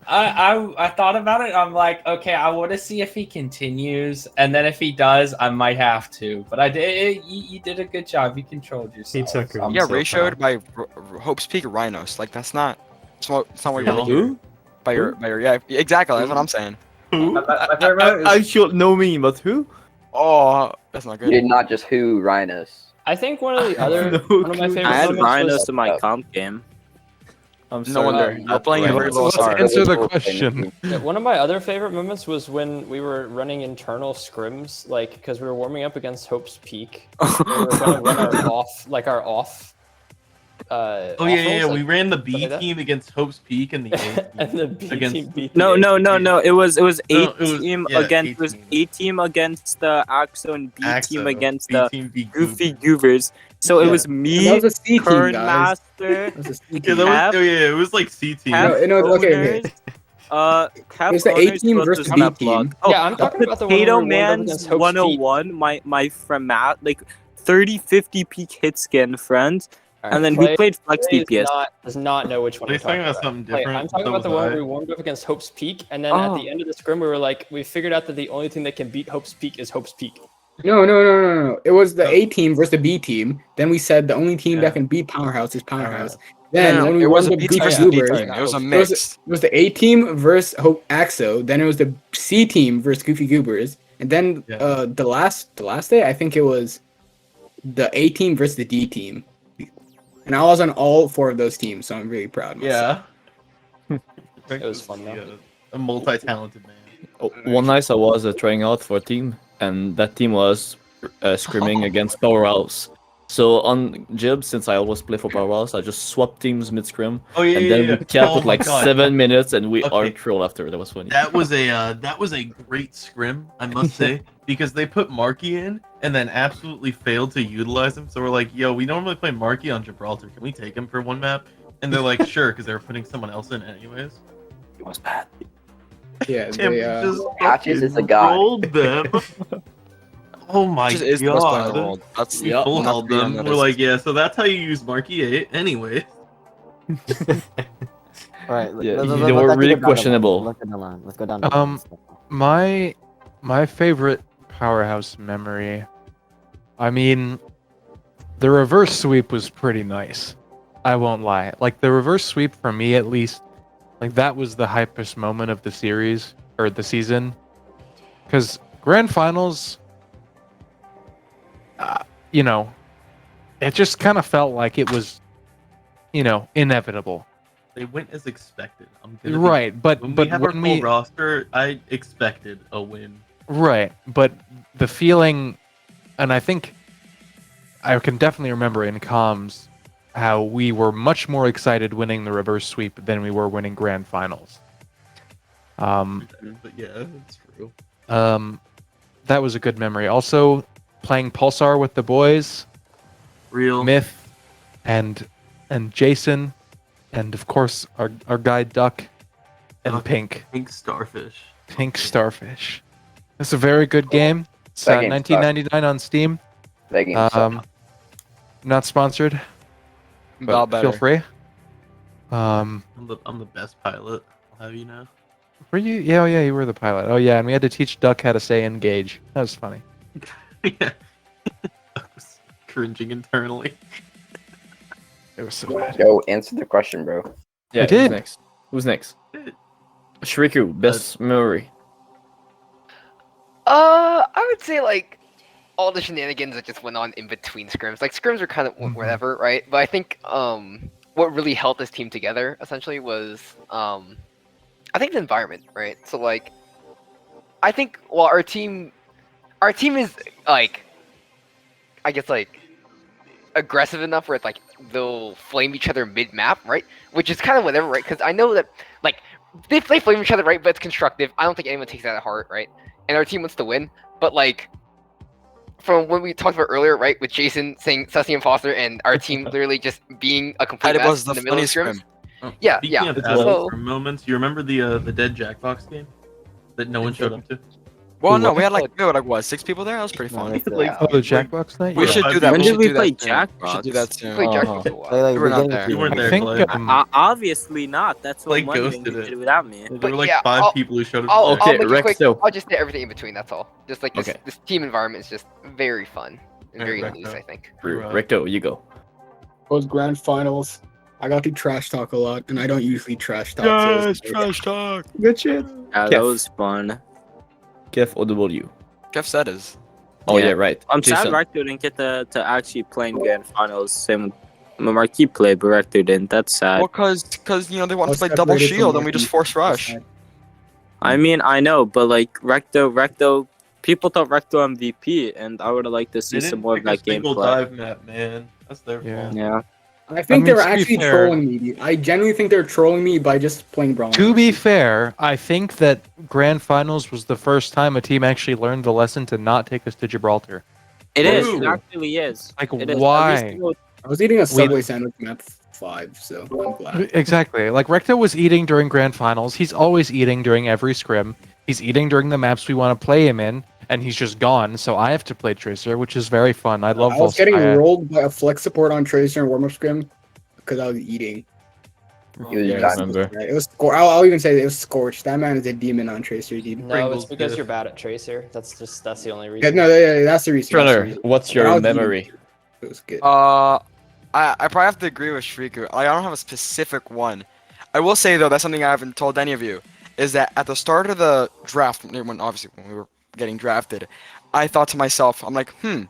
I thought about it. I'm like, okay, I want to see if he continues, and then if he does, I might have to. But I did. You did a good job. You controlled yourself. took her. I'm Yeah, so ratioed proud. by Hope's Peak Rhinos. Like that's not. It's not what Yeah. you're looking by your yeah. Exactly. That's what I'm saying. My favorite moment I is should know me, but who? Oh, that's not You good. did not just who Rhinos. I think one of the other No one of my clue. favorite I had moments Rhinos was in my comp game. I'm No sorry. wonder. You're playing a very low Let's star. answer the question. Yeah, one of my other favorite moments was when we were running internal scrims, like because we were warming up against Hope's Peak. We were gonna run our off. Oh yeah. off We rolls, ran the like B that. team against Hope's Peak and the A team. and the B against- team beat No, the no, A no, team. no. It was No, A it was- team yeah, against A it was team. A team against the Axo and B team Axo, against B the team beat Goofy Goober. Goovers. So it Yeah. was That me, was a C team, Kern guys. Master, That was a C Yeah, team. that Cap- was, it was like C team. Cap No, okay, okay. owners, Cap It's the A owners team versus versus B Map team. Block. Oh, Yeah, I'm talking about the one where we Potato warmed up Man's against Hope's 101, my friend Matt, like 30-50 peak hit skin friend. Alright, And then Clay- we played Flex Clay DPS. does not know which one. He's we're talking about something Clay, different. I'm talking So about the was one I. where we warmed up against Hope's Peak, and then at Oh. the end of the scrim, we were like, we figured out that the only thing that can beat Hope's Peak is Hope's Peak. No. It was the Oh. A team versus the B team. Then we said the only team Yeah. that can beat Powerhouse is Powerhouse. Powerhouse. Then when we it won was a the B B team versus team B Goobers, team. It was a it mix. was the A team versus Hope Axo. Then it was the C team versus Goofy Goobers. And then Yeah. the last day, I think it was the A team versus the D team. And I was on all 4 of those teams, so I'm really proud of myself. Yeah. It was fun though. A multi-talented man. One night I was trying out for a team, and that team was scrimming against Powerhouse. So on Jib, since I always play for Powerhouse, I just swapped teams mid scrim, Oh yeah, and yeah, then yeah. we capped Oh with my like God. 7 minutes, and we Okay. are troll after. That was funny. That was a great scrim, I must say, because they put Marky in and then absolutely failed to utilize him. So we're like, yo, we normally play Marky on Gibraltar. Can we take him for one map? And they're like, sure, because they were putting someone else in anyways. It was bad. Yeah, And we they, just Patches is a fucking god. rolled them. Oh my Just is the best player in the god. world. That's We full not held to be them. We're unnoticed. like, yeah, so that's how you use Marky 8 anyway. Alright, Yeah, let's they were actually really go down the line. questionable. Let's go down the line. Let's go down the line. My favorite Powerhouse memory. I mean, the reverse sweep was pretty nice. I won't lie. Like the reverse sweep for me at least, like that was the hypest moment of the series or the season. Because grand finals, you know, it just kind of felt like it was, inevitable. They went as expected. I'm gonna Right, but when but we have our when full we roster, I expected a win. right, but the feeling, and I think I can definitely remember in comms how we were much more excited winning the reverse sweep than we were winning grand finals. But yeah, it's true. That was a good memory. Also, playing Pulsar with the boys, Real. Myth, and Jason, and of course our guy Duck and Duck. Pink. Pink Starfish. Pink Starfish. It's a very good game. It's That game sucked. $19.99 on Steam. That game sucked. Not sponsored, but About feel better. free. I'm the best pilot. I'll have you know. Were you? Yeah, oh yeah, you were the pilot. Oh yeah, and we had to teach Duck how to say engage. That was funny. Yeah. I was cringing internally. It was so bad. Yo, answer the question, bro. Yeah, I did. Who's next? Who's next? Shriku, best memory. I would say like all the shenanigans that just went on in between scrims. Like scrims are kind of whatever, right? But I think what really held this team together essentially was I think the environment, right? So like I think while our team is like I guess like aggressive enough where it's like they'll flame each other mid map, right? Which is kind of whatever, right? Because I know that like they flame each other, right? But it's constructive. I don't think anyone takes that at heart, right? And our team wants to win, but like from when we talked about earlier, right, with Jason saying Sussy and Foster, and our team literally just being a complete And it mess was the in the middle of funniest scrims. scrim. Yeah, Speaking yeah. of So moments, you remember the dead Jackbox game that no one showed up to? Well, no, we had like what 6 people there. That was pretty fun. yeah. Oh, the Jackbox night. We Yeah. should do that. When We did should we do play that soon. We should do that Jackbox? soon. Play Uh-huh. Jackbox for a while. Like, You were not beginning there. of You weren't I there, think Clay. Obviously not. That's Like what Monday ghosted you it. did without me. There But were like yeah, 5 I'll- people who showed up. I'll Okay, make it Rex, quick. so- I'll just say everything in between. That's all. Just like this, Okay. this team environment is just very fun and very Alright, loose. Recto. I think. Recto, you go. Those grand finals, I got to trash talk a lot, and I don't usually trash talk. so it was trash talk. good shit. Yeah, Kev. that was fun. Kev or W. Kev said is. Oh Yeah. yeah, right. I'm sad Jason. Rector didn't get to actually play in grand finals. Same with Marquis played, but Rector didn't. That's sad. Well, cause they wanted to was play double separated from shield, and we Marquis. just force rush. I mean, I know, but like Recto, people thought Recto MVP, and I would have liked to see They some didn't more of pick a that single gameplay. dive map, man. That's their Yeah. fault. Yeah. I think I they mean, were to be actually fair- trolling me. I genuinely think they're trolling me by just playing Brawl. To be fair, I think that grand finals was the first time a team actually learned the lesson to not take us to Gibraltar. It is. Ooh. It actually is. Like, It is. why? Every single- I was eating a Subway sandwich in map 5, so I'm glad. Exactly. Like Recto was eating during grand finals. He's always eating during every scrim. He's eating during the maps we want to play him in, and he's just gone. So I have to play Tracer, which is very fun. I love I was getting Volskaya. rolled by a flex support on Tracer and warm-up scrim because I was eating. He was Yeah, I done. remember. It was I'll even say it was Scorched. That man is a demon on Tracer, dude. No, Pringles it's because gift. you're bad at Tracer. That's the only Yeah, reason. no, yeah, that's the reason. That's the Trunner, reason. what's But I your was eating. memory? It was good. I probably have to agree with Shriku. I don't have a specific one. I will say though, that's something I haven't told any of you, is that at the start of the draft, when we were getting drafted, I thought to myself, I'm like, well,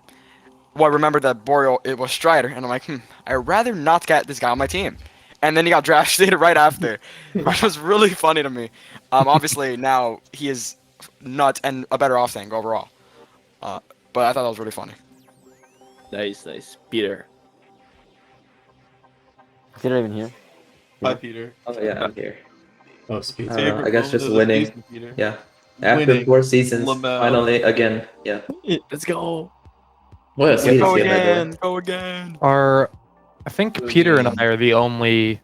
I remember that Boreal, it was Strider, and I'm like, I'd rather not get this guy on my team. And then he got drafted right after, which was really funny to me. Obviously now he is nuts and a better off tank overall. But I thought that was really funny. Nice. Peter. Is Peter even here? Bye, Peter. Oh yeah, I'm here. Oh, speed. Favorite I guess moment just of the winning. season, Peter? Yeah. After Winning. 4 seasons, Lamau. finally again. Yeah. Let's go. What a Go season, by the way. again, go again. I think Peter and I are the only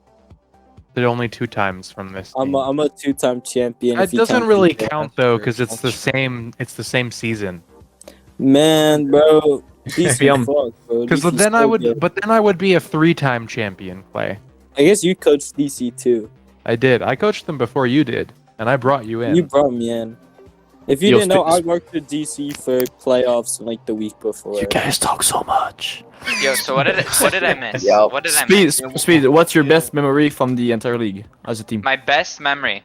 2 times from this. I'm team. a 2-time champion. It if you doesn't count really Peter. count though, because it's the same season. Man, bro. DC PM. fuck, bro. Because DC's then I so would, good. but then I would be a 3-time champion, Clay. I guess you coached DC too. I did. I coached them before you did, and I brought you in. You brought me in. If you Yo, didn't know, I Spitz- worked at DC for playoffs like the week before. You guys talk so much. Yo, so what did I miss? Yo. What did I miss? Speed, what's your best memory from the entire league as a team? My best memory.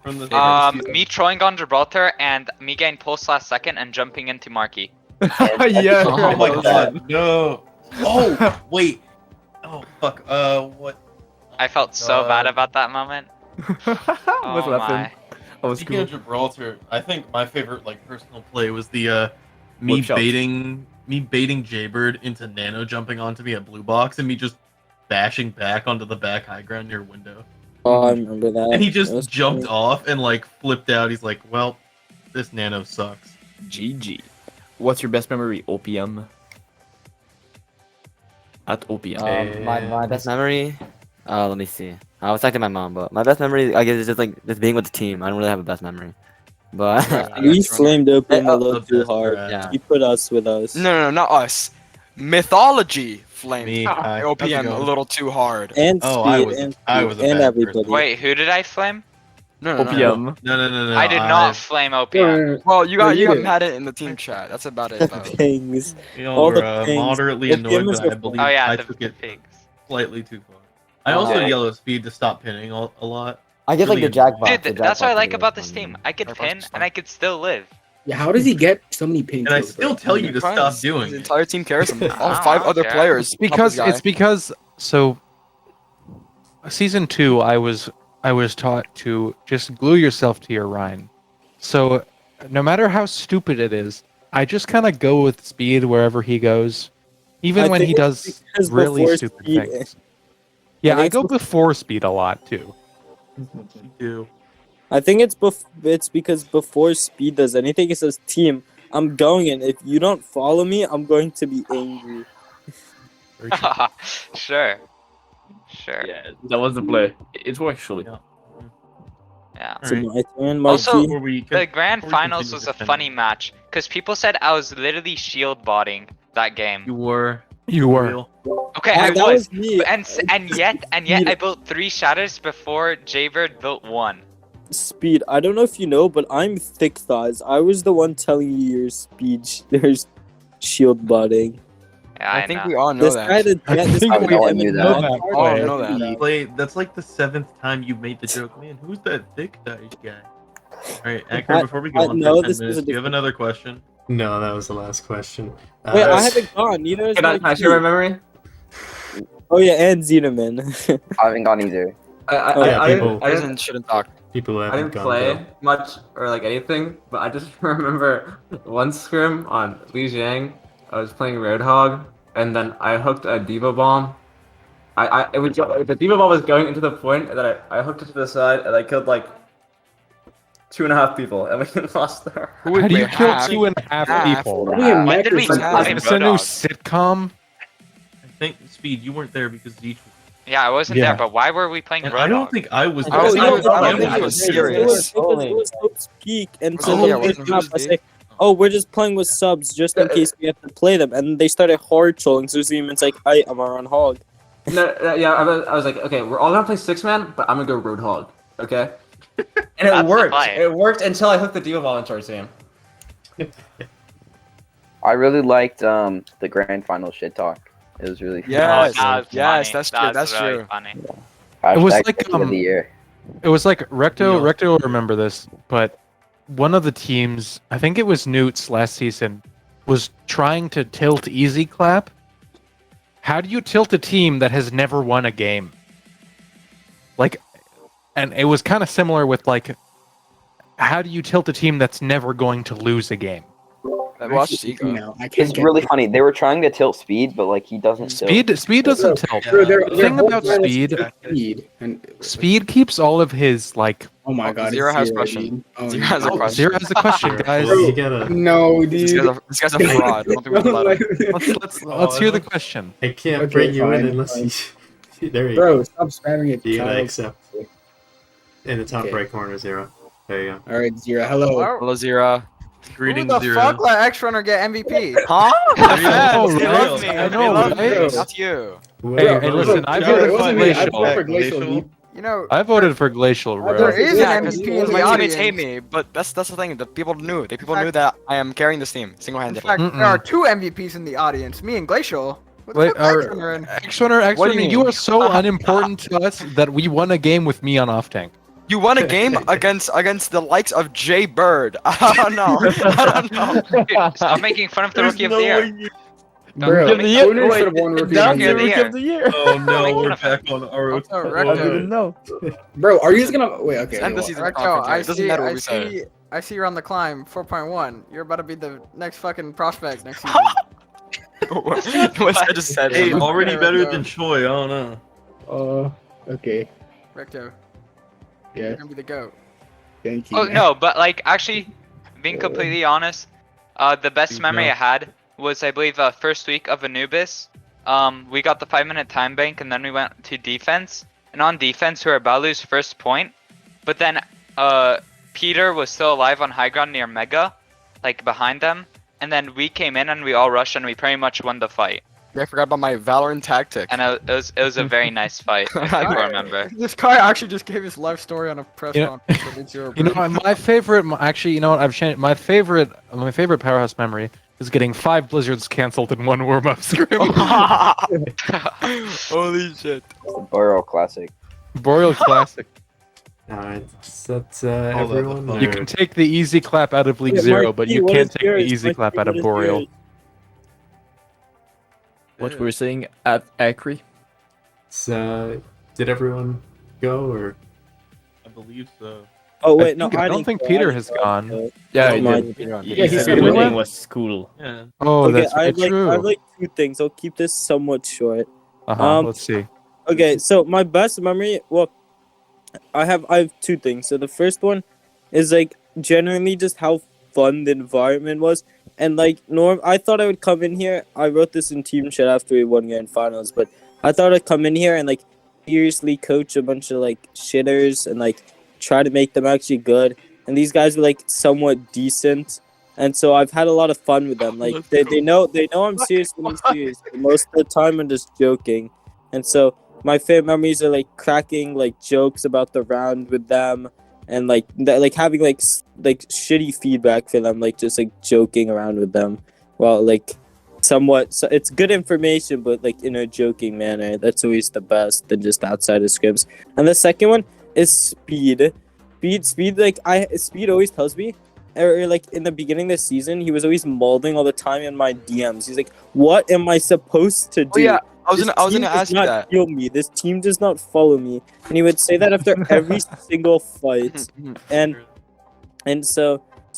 From the Me trolling on Gibraltar and me getting post last second and jumping into Marky. Yeah. Oh my god, no. Oh, wait. Oh, fuck. What? I felt so bad about that moment. What's Oh laughing? my. That was Speaking cool. of Gibraltar, I think my favorite personal play was the me Whip shot. baiting Jaybird into nano jumping onto me at blue box and me just bashing back onto the back high ground near window. Oh, I remember that. And he That was just jumped funny. off and flipped out. He's like, "Well, this nano sucks." GG. What's your best memory? OPM. At OPM. My best memory. Let me see. I was talking to my mom, but my best memory, I guess, is just being with the team. I don't really have a best memory, but We flamed open a little The too best hard. rap. Yeah. You put us with us. No, not us. Mythology flamed Me, hi. OPM How's it a going? little too hard. And Oh, Speed, I was a and bad everybody. person. Wait, who did I flame? No. OPM. No. I did not flame OPM. Well, you got you you did. had it in the team chat. That's about it. Though. Things. You know, All the we're things. moderately OPM annoyed, is but I the- believe Oh yeah, I the took it pigs. slightly too far. I also Okay. yell at Speed to stop pinning a lot. I get like Really the jackpot. Dude, the that's what I jackpot like is about really this fun, team. man. I could Jackpot's pin fun. and I could still live. Yeah, how does he get so many pin And I kills, still bro? tell you to stop Because doing his it. entire team cares him. All I 5 don't other care. players. It's because so season 2 I was taught to just glue yourself to your Rhine. So no matter how stupid it is, I just kind of go with Speed wherever he goes, even I when think he it's does because really before stupid Speed- things. Yeah, think I it's go before Speed a lot too. Do. I think it's because before Speed does anything, it says, "Team, I'm going in. If you don't follow me, I'm going to be angry." Sure. Yeah, that was the play. It worked actually. Yeah. So my turn, Also, Marky. the grand before we finals continue was a defending- funny match because people said I was literally shield botting that game. You were. You were. Real. Okay, I that was. was me. And yet I built 3 shatters before Jaybird built 1. Speed. I don't know if you know, but I'm thick thighs. I was the one telling you your speed. There's shield butting. Yeah, I think know. we all know This that. guy did. Yeah, this guy we all did knew Evan that. Bond Oh, I hard. know that. Play, that's like the 7th time you made the joke. Man, who's that thick thighs guy? Alright, Anchor, before we go on no, for 10 this was minutes, a do you have another question? No, that was the last question. Wait, I haven't gone. Neither is Can I Marky. share my memory? Oh yeah, and Xenoman. I haven't gone either. Oh, yeah, I people- didn't, I Doesn't didn't, shouldn't talk. People who I haven't didn't gone play though. much or like anything, but I just remember one scrim on Lijiang. I was playing Roadhog, and then I hooked a Diva Bomb. It was the Diva Bomb was going into the point, and then I hooked it to the side, and I killed like 2.5 people, and we lost there. How do you kill 2.5 people? When did we Is play this a new Roadhog? sitcom? I think, Speed, you weren't there because Zeech was. Yeah, I wasn't Yeah. there, but why were we playing And Roadhog? I don't think I was Oh, there. I don't was think he there. was serious. It was Hope's Peak, and so Oh, the yeah, first wasn't it half I Hope's say, "Oh, we're just playing with subs just in case we have to play them," and they started hard trolling. So Xenoman's like, "I am on hog." Yeah, I was like, okay, we're all gonna play 6-man, but I'm gonna go Roadhog, okay? And it That's the worked. fight. It worked until I hooked the Diva Bomb into our team. I really liked the grand final shit talk. It was really fun. Yes, That was yes, funny. that's That true. was That's really true. funny. It was Hashtag like, Rookie of the year. It was like Recto will remember this, but one of the teams, I think it was Newt's last season, was trying to tilt Easy Clap. How do you tilt a team that has never won a game? Like, and it was kind of similar with like, how do you tilt a team that's never going to lose a game? Watch Ego. No, I can't It's get really this. funny. They were trying to tilt Speed, but like he doesn't tilt. Speed doesn't tilt. Bro, The thing about Speed, Speed. And, Speed keeps all of his like. oh my god. Zero it's has a Zero, question. dude. Oh, Zero no. has a question. Zero has a question, guys. You gotta, No, This dude. guy's a fraud. I don't think we can let him. Let's hear the question. I can't Okay, bring you in fine, unless you. There you Bro, go. stop spamming it. You gotta child. accept. In the top Okay. right corner, Zero. There you go. All right, Zero. Hello. Hello, Zira. Greetings, Who the Zero. fuck let X Runner get MVP? Huh? Oh, They right? love me. I They know, love me. right? Not you. Hey, listen, I voted for Glacial. You know, I voted for Glacial, bro. there is an Yeah, MVP in my the teammates audience. hate me, but that's the thing. The people knew. The people knew that I am carrying this team In single-handedly. fact, there are 2 MVPs in the audience. Me and Glacial. What the Wait, fuck X Runner in? X-Runner, you are so unimportant to us that we won a game with me on off-tank. You won a game against the likes of Jay Bird. I don't know. I don't know. Dude, stop making fun of the rookie of the year. Bro, Don't make Owners should have won Rookie of the Year. Oh no, we're back on our Also, Oh, Recto. know. Bro, are you just gonna wait? Okay. End the what? season Recto, conference, I right? It doesn't see, matter what I we say. see, I see you're on the climb, 4.1. You're about to be the next fucking prospect next season. What I just said. Hey, already Okay, better Recto. than Choi. I don't know. Okay. Recto, Yeah. you're gonna be the GOAT. Thank you. Oh man. no, but like actually, being completely honest, the best Dude, memory no. I had was I believe first week of Anubis. We got the 5-minute time bank and then we went to defense. And on defense, we were about to lose first point, but then Peter was still alive on high ground near Mega, like behind them. And then we came in and we all rushed and we pretty much won the fight. I forgot about my Valorant tactic. And it was a very nice fight, if people remember. This guy actually just gave his life story on a press You know- conference. with Zero You know, Bro. my favorite, actually, you know what? I've changed. My favorite Powerhouse memory is getting 5 blizzards canceled in one warm-up scrim. Holy shit. Boreal Classic. Boreal Classic. Alright, that's Hold up, everyone. You can take the easy clap out of League Yeah, Zero, Mark, but you what can't is take the yours? easy Mark, clap out what of is Boreal. yours? What were you saying at Acre? So, did everyone go or? I believe so. Oh wait, no, I don't didn't think go, Peter I has didn't go, gone. so- Yeah, Oh, he my- did. Yeah, He he said said the he winning went. was cool. Yeah. Oh, Okay, that's I very have like true. I have like 2 things. I'll keep this somewhat short. Let's see. Okay, so my best memory, well, I have 2 things. So the first one is like genuinely just how fun the environment was, and like Norm, I thought I would come in here. I wrote this in team chat after we won grand finals, but I thought I'd come in here and like seriously coach a bunch of like shitters and like try to make them actually good. And these guys were like somewhat decent, and so I've had a lot of fun with them. Like they know I'm serious when I'm serious. But most of the time I'm just joking, and so my favorite memories are like cracking like jokes about the round with them, and like having like shitty feedback for them, like just like joking around with them. Well, like somewhat, so it's good information, but like in a joking manner. That's always the best than just outside of scrims. And the second one is speed. Speed. Like Speed always tells me, or like in the beginning of the season, he was always molding all the time in my DMs. He's like, "What am I supposed to do?" Oh yeah, I was This gonna team ask does you not that. feel me. This team does not follow me, and he would say that after every single fight.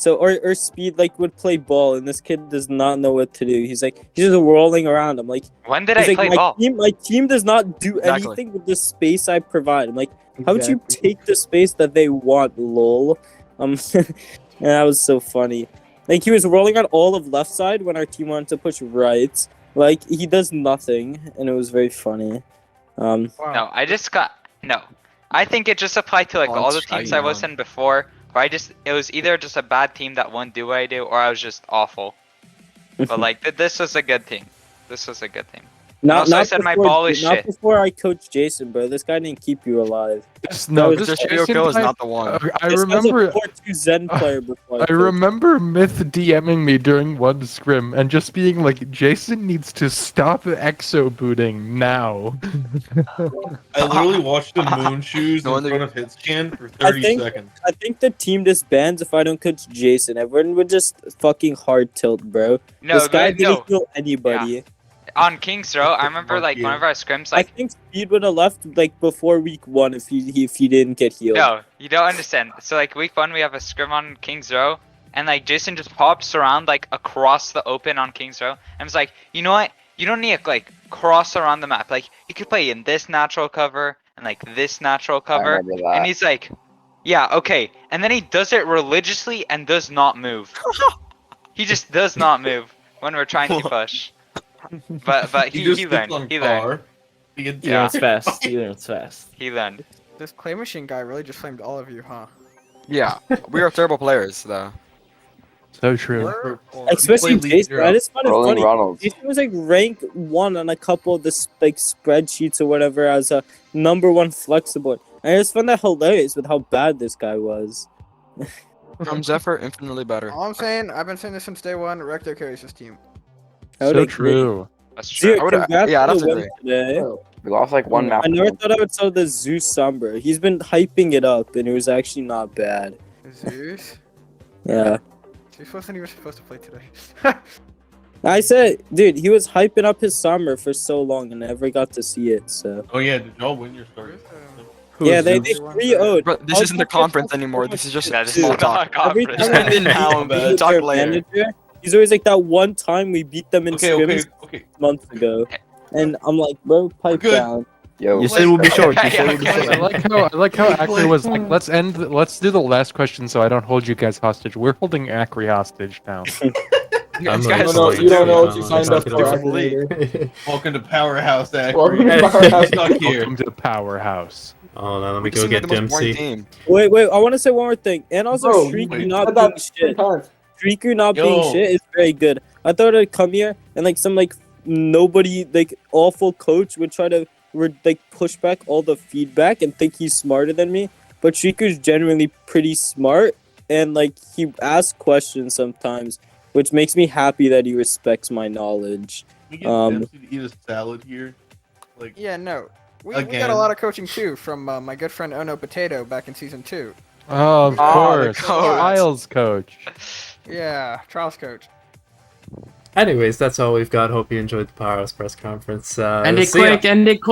Or Speed like would play ball, and this kid does not know what to do. He's just rolling around. I'm like, When did he's I like, play my ball? my team does not do Exactly. anything with the space I provide. I'm like, how would you Exactly. take the space that they want, lol? And that was so funny. Like he was rolling out all of left side when our team wanted to push right. Like he does nothing, and it was very funny. No, I just got no. I think it just applied to like Oh, all the it's teams shaggy, I was man. in before. Where it was either just a bad team that won't do what I do, or I was just awful. But like this was a good team. This was a good team. And also, I said my ball is not shit. before I coached Jason, bro. This guy didn't keep you alive. No, That was this Mr. Studio Jason Kill is guy- not the one. I this guy's remember. a 4-2 Zen player before I coached. remember Myth DMing me during one scrim and just being like, "Jason needs to stop exo booting now." I literally watched the moon shoes No in wonder front of his scan for 30 seconds. I think the team disbands if I don't coach Jason. Everyone would just fucking hard tilt, bro. No, this guy but didn't no. kill anybody. On King's Row, I remember like one of our scrims I like think Speed would have left like before week 1 if he didn't get healed. no, you don't understand. So like week 1 we have a scrim on King's Row, and like Jason just pops around like across the open on King's Row, and was like, you know what? You don't need to like cross around the map. Like you could play in this natural cover and like this natural cover, remember that. and he's like, yeah, okay. And then he does it religiously and does not move. He just does not move when we're trying to push. But he just sits learned. on He car. learned. He learns fast. He learns fast. He learned. This clay machine guy really just flamed all of you, huh? Yeah, we are terrible players though. So true. Especially Jason. I just found it Rolling funny. Ronalds. Jason was like rank 1 on a couple of the like spreadsheets or whatever as a #1 flexible. And I just found that hilarious with how bad this guy was. From Zephyr, infinitely better. All I'm saying, I've been saying this since day one. Rector carries this team. I would So agree. true. That's Dude, true. congrats yeah, on that's the win agree. today. We lost like one map. I never thought I would sell the Zeus Sombra. He's been hyping it up, and it was actually not bad. Zeus? Yeah. Zeus wasn't even supposed to play today. I said, dude, he was hyping up his summer for so long and never got to see it, so. Oh yeah, did y'all win your story? Yeah, they 3-0'd. Bro, this isn't the conference anmonth This is just Yeah, this small is not talk. Every conference. time Spend in town, we talk their later. manager, he's always like that one time we beat them in scrims Okay. months ago. And I'm like, bro, pipe Good. down. Yo, You said we'll be short. You said we'll be Yeah, short. I like how Ackley was like, let's do the last question so I don't hold you guys hostage. We're holding Ackley hostage now. I'm guys like, don't You don't know what you I'm signed up like, for, I'm Activator. Welcome to Powerhouse, Welcome to Ackley. Powerhouse. Stuck here. Welcome to the Powerhouse. Oh, now let me We go just made get the most boring Dempsey. team. Wait, I want to say one more thing. And also, Bro, Shrieky you not said being that 3 shit. times. Shrieky not Yo. being shit is very good. I thought I'd come here and like some like nobody like awful coach would try to like push back all the feedback and think he's smarter than me. But Shrieky's genuinely pretty smart and like he asks questions sometimes, which makes me happy that he respects my knowledge. We get Dempsey to eat a salad here. Like, Yeah, no. We got Again. a lot of coaching too from my good friend Ono Potato back in season 2. Oh, of Oh, the course. coach. Lyle's coach. Yeah, trials coach. Anyways, that's all we've got. Hope you enjoyed the Powerhouse press conference. End it see ya. quick, end it quick.